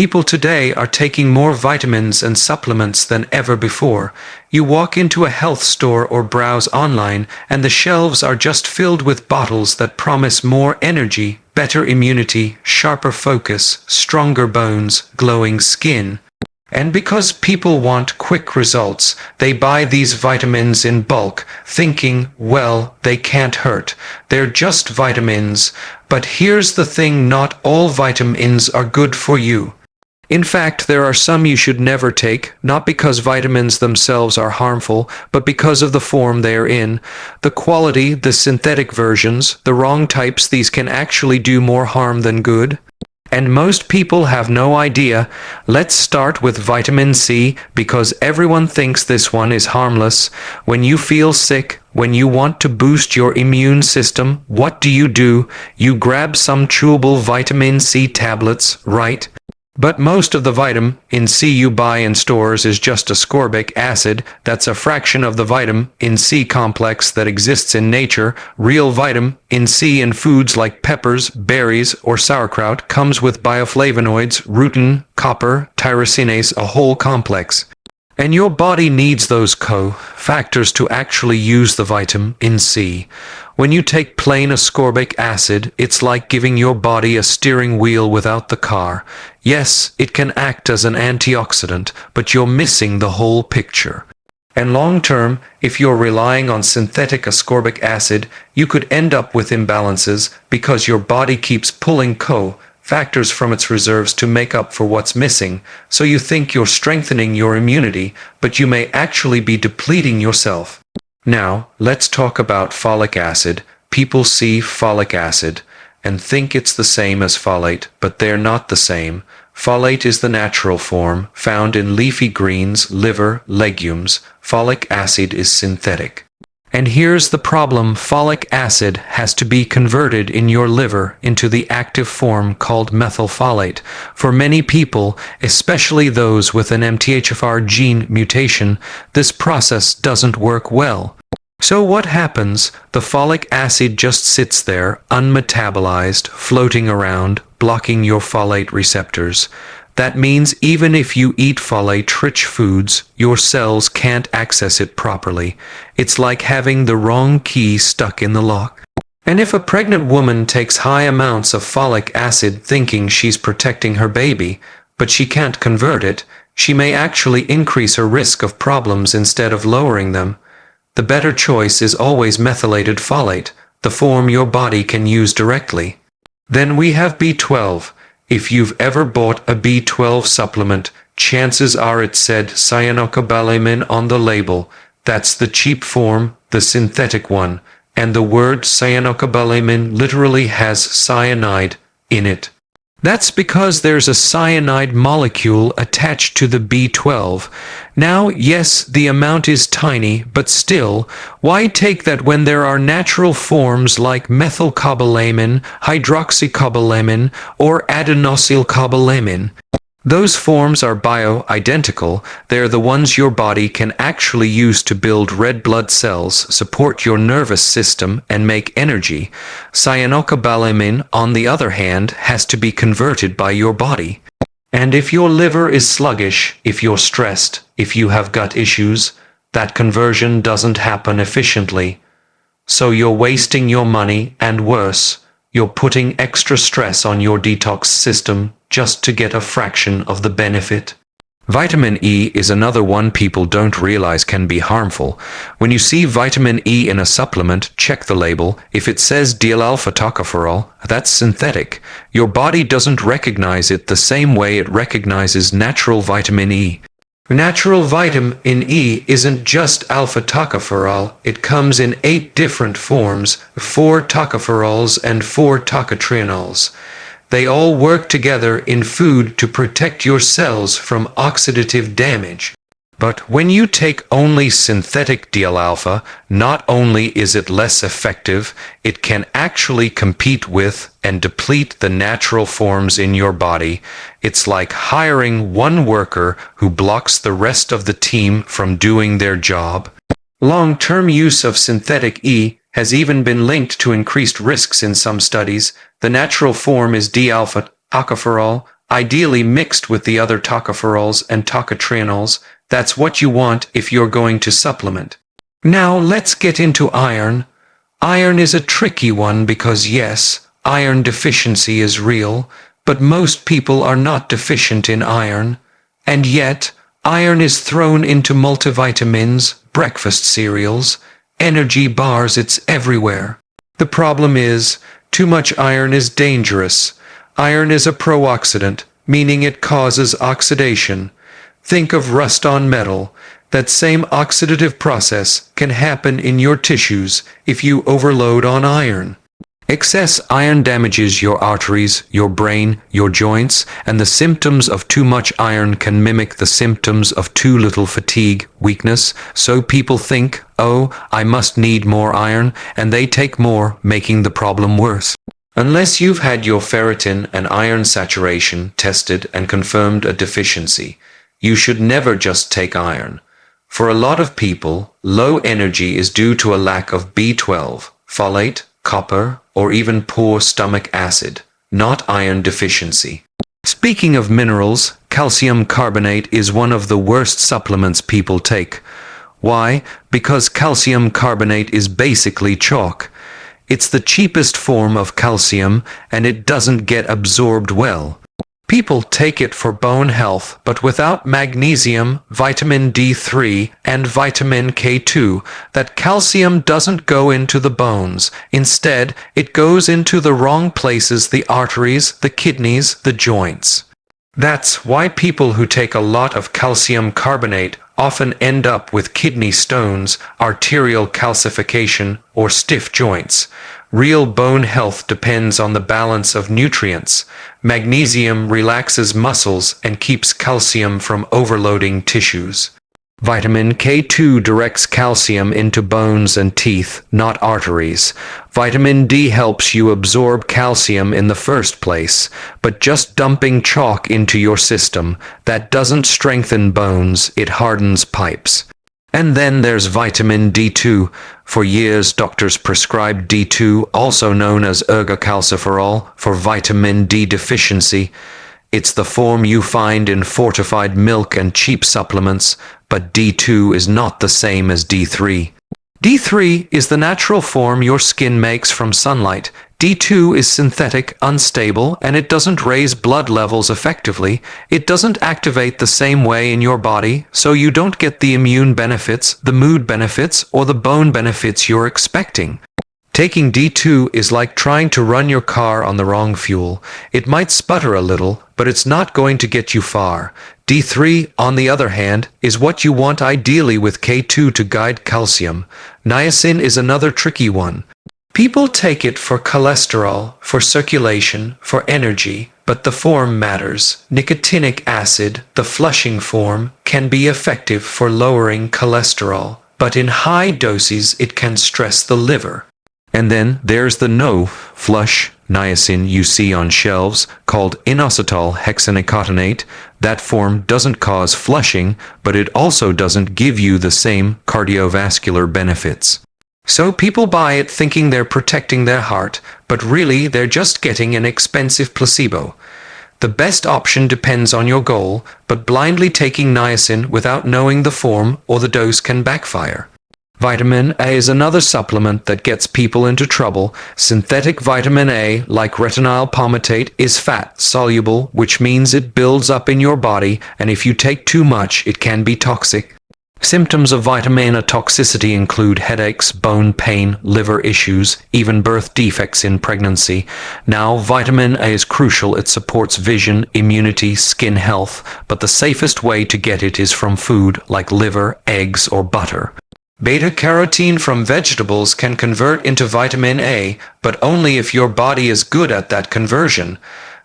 People today are taking more vitamins and supplements than ever before. You walk into a health store or browse online, and the shelves are just filled with bottles that promise more energy, better immunity, sharper focus, stronger bones, glowing skin. And because people want quick results, they buy these vitamins in bulk, thinking, well, they can't hurt. They're just vitamins. But here's the thing, not all vitamins are good for you. In fact, there are some you should never take, not because vitamins themselves are harmful, but because of the form they are in. The quality, the synthetic versions, the wrong types, these can actually do more harm than good. And most people have no idea. Let's start with vitamin C, because everyone thinks this one is harmless. When you feel sick, when you want to boost your immune system, what do? You grab some chewable vitamin C tablets, right? But most of the vitamin C you buy in stores is just ascorbic acid. That's a fraction of the vitamin C complex that exists in nature. Real vitamin C in foods like peppers, berries, or sauerkraut comes with bioflavonoids, rutin, copper, tyrosinase, a whole complex. And your body needs those co-factors to actually use the vitamin C. When you take plain ascorbic acid, it's like giving your body a steering wheel without the car. Yes, it can act as an antioxidant, but you're missing the whole picture. And long term, if you're relying on synthetic ascorbic acid, you could end up with imbalances because your body keeps pulling factors from its reserves to make up for what's missing. So you think you're strengthening your immunity, but you may actually be depleting yourself. Now, let's talk about folic acid. People see folic acid and think it's the same as folate, but they're not the same. Folate is the natural form, found in leafy greens, liver, legumes. Folic acid is synthetic. And here's the problem: folic acid has to be converted in your liver into the active form called methylfolate. For many people, especially those with an MTHFR gene mutation, this process doesn't work well. So what happens? The folic acid just sits there, unmetabolized, floating around, blocking your folate receptors. That means even if you eat folate-rich foods, your cells can't access it properly. It's like having the wrong key stuck in the lock. And if a pregnant woman takes high amounts of folic acid thinking she's protecting her baby, but she can't convert it, she may actually increase her risk of problems instead of lowering them. The better choice is always methylated folate, the form your body can use directly. Then we have B12. If you've ever bought a B12 supplement, chances are it said cyanocobalamin on the label. That's the cheap form, the synthetic one, and the word cyanocobalamin literally has cyanide in it. That's because there's a cyanide molecule attached to the B12. Now, yes, the amount is tiny, but still, why take that when there are natural forms like methylcobalamin, hydroxycobalamin, or adenosylcobalamin? Those forms are bio-identical. They're the ones your body can actually use to build red blood cells, support your nervous system, and make energy. Cyanocobalamin, on the other hand, has to be converted by your body. And if your liver is sluggish, if you're stressed, if you have gut issues, that conversion doesn't happen efficiently. So you're wasting your money, and worse, you're putting extra stress on your detox system just to get a fraction of the benefit. Vitamin E is another one people don't realize can be harmful. When you see vitamin E in a supplement, check the label. If it says dialpha tocopherol, that's synthetic. Your body doesn't recognize it the same way it recognizes natural vitamin E. Natural vitamin E isn't just alpha tocopherol. It comes in 8 different forms, 4 tocopherols and 4 tocotrienols. They all work together in food to protect your cells from oxidative damage. But when you take only synthetic dialpha, not only is it less effective, it can actually compete with and deplete the natural forms in your body. It's like hiring one worker who blocks the rest of the team from doing their job. Long-term use of synthetic E has even been linked to increased risks in some studies. The natural form is d-alpha tocopherol, ideally mixed with the other tocopherols and tocotrienols. That's what you want if you're going to supplement. Now let's get into iron. Iron is a tricky one because yes, iron deficiency is real, but most people are not deficient in iron. And yet, iron is thrown into multivitamins, breakfast cereals, energy bars, it's everywhere. The problem is, too much iron is dangerous. Iron is a pro-oxidant, meaning it causes oxidation. Think of rust on metal. That same oxidative process can happen in your tissues if you overload on iron. Excess iron damages your arteries, your brain, your joints, and the symptoms of too much iron can mimic the symptoms of too little: fatigue, weakness. So people think, oh, I must need more iron, and they take more, making the problem worse. Unless you've had your ferritin and iron saturation tested and confirmed a deficiency, you should never just take iron. For a lot of people, low energy is due to a lack of B12, folate, copper, or even poor stomach acid, not iron deficiency. Speaking of minerals, calcium carbonate is one of the worst supplements people take. Why? Because calcium carbonate is basically chalk. It's the cheapest form of calcium, and it doesn't get absorbed well. People take it for bone health, but without magnesium, vitamin D3, and vitamin K2, that calcium doesn't go into the bones. Instead, it goes into the wrong places: the arteries, the kidneys, the joints. That's why people who take a lot of calcium carbonate often end up with kidney stones, arterial calcification, or stiff joints. Real bone health depends on the balance of nutrients. Magnesium relaxes muscles and keeps calcium from overloading tissues. Vitamin K2 directs calcium into bones and teeth, not arteries. Vitamin D helps you absorb calcium in the first place, but just dumping chalk into your system, that doesn't strengthen bones, it hardens pipes. And then there's vitamin D2. For years, doctors prescribed D2, also known as ergocalciferol, for vitamin D deficiency. It's the form you find in fortified milk and cheap supplements, but D2 is not the same as D3. D3 is the natural form your skin makes from sunlight. D2 is synthetic, unstable, and it doesn't raise blood levels effectively. It doesn't activate the same way in your body, so you don't get the immune benefits, the mood benefits, or the bone benefits you're expecting. Taking D2 is like trying to run your car on the wrong fuel. It might sputter a little, but it's not going to get you far. D3, on the other hand, is what you want ideally with K2 to guide calcium. Niacin is another tricky one. People take it for cholesterol, for circulation, for energy, but the form matters. Nicotinic acid, the flushing form, can be effective for lowering cholesterol, but in high doses it can stress the liver. And then there's the no-flush niacin you see on shelves, called inositol hexanicotinate. That form doesn't cause flushing, but it also doesn't give you the same cardiovascular benefits. So people buy it thinking they're protecting their heart, but really they're just getting an expensive placebo. The best option depends on your goal, but blindly taking niacin without knowing the form or the dose can backfire. Vitamin A is another supplement that gets people into trouble. Synthetic vitamin A, like retinyl palmitate, is fat-soluble, which means it builds up in your body, and if you take too much, it can be toxic. Symptoms of vitamin A toxicity include headaches, bone pain, liver issues, even birth defects in pregnancy. Now, vitamin A is crucial. It supports vision, immunity, skin health, but the safest way to get it is from food like liver, eggs, or butter. Beta-carotene from vegetables can convert into vitamin A, but only if your body is good at that conversion.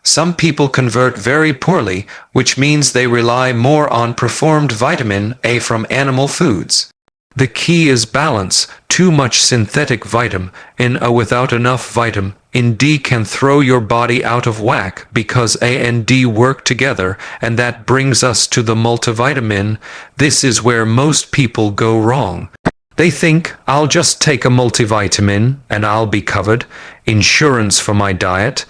Some people convert very poorly, which means they rely more on preformed vitamin A from animal foods. The key is balance. Too much synthetic vitamin A without enough vitamin D can throw your body out of whack because A and D work together, and that brings us to the multivitamin. This is where most people go wrong. They think, I'll just take a multivitamin and I'll be covered, insurance for my diet.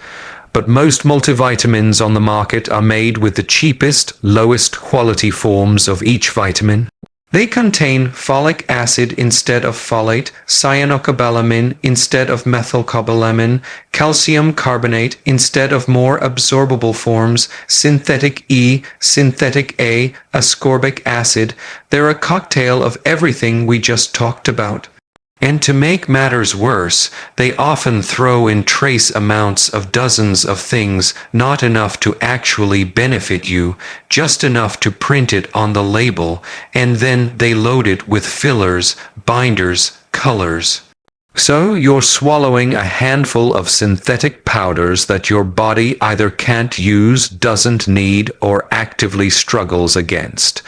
but most multivitamins on the market are made with the cheapest, lowest quality forms of each vitamin. They contain folic acid instead of folate, cyanocobalamin instead of methylcobalamin, calcium carbonate instead of more absorbable forms, synthetic E, synthetic A, ascorbic acid. They're a cocktail of everything we just talked about. And to make matters worse, they often throw in trace amounts of dozens of things, not enough to actually benefit you, just enough to print it on the label, and then they load it with fillers, binders, colors. So you're swallowing a handful of synthetic powders that your body either can't use, doesn't need, or actively struggles against.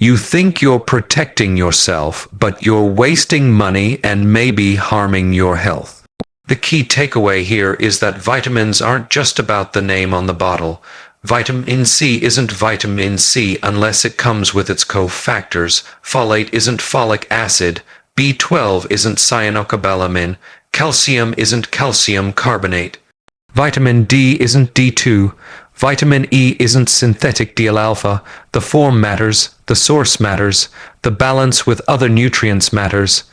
You think you're protecting yourself, but you're wasting money and maybe harming your health. The key takeaway here is that vitamins aren't just about the name on the bottle. Vitamin C isn't vitamin C unless it comes with its cofactors. Folate isn't folic acid. B12 isn't cyanocobalamin. Calcium isn't calcium carbonate. Vitamin D isn't D2. Vitamin E isn't synthetic D-alpha. The form matters, the source matters, the balance with other nutrients matters.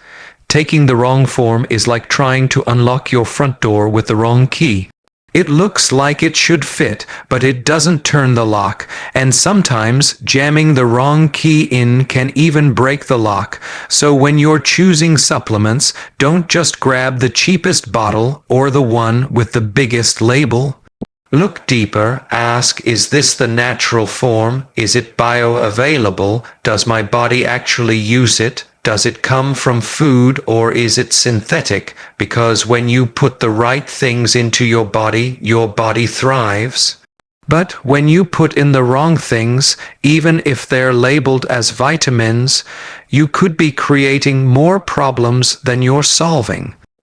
Taking the wrong form is like trying to unlock your front door with the wrong key. It looks like it should fit, but it doesn't turn the lock, and sometimes jamming the wrong key in can even break the lock. So when you're choosing supplements, don't just grab the cheapest bottle or the one with the biggest label. Look deeper, ask, is this the natural form? Is it bioavailable? Does my body actually use it? Does it come from food or is it synthetic? Because when you put the right things into your body thrives. But when you put in the wrong things, even if they're labeled as vitamins, you could be creating more problems than you're solving.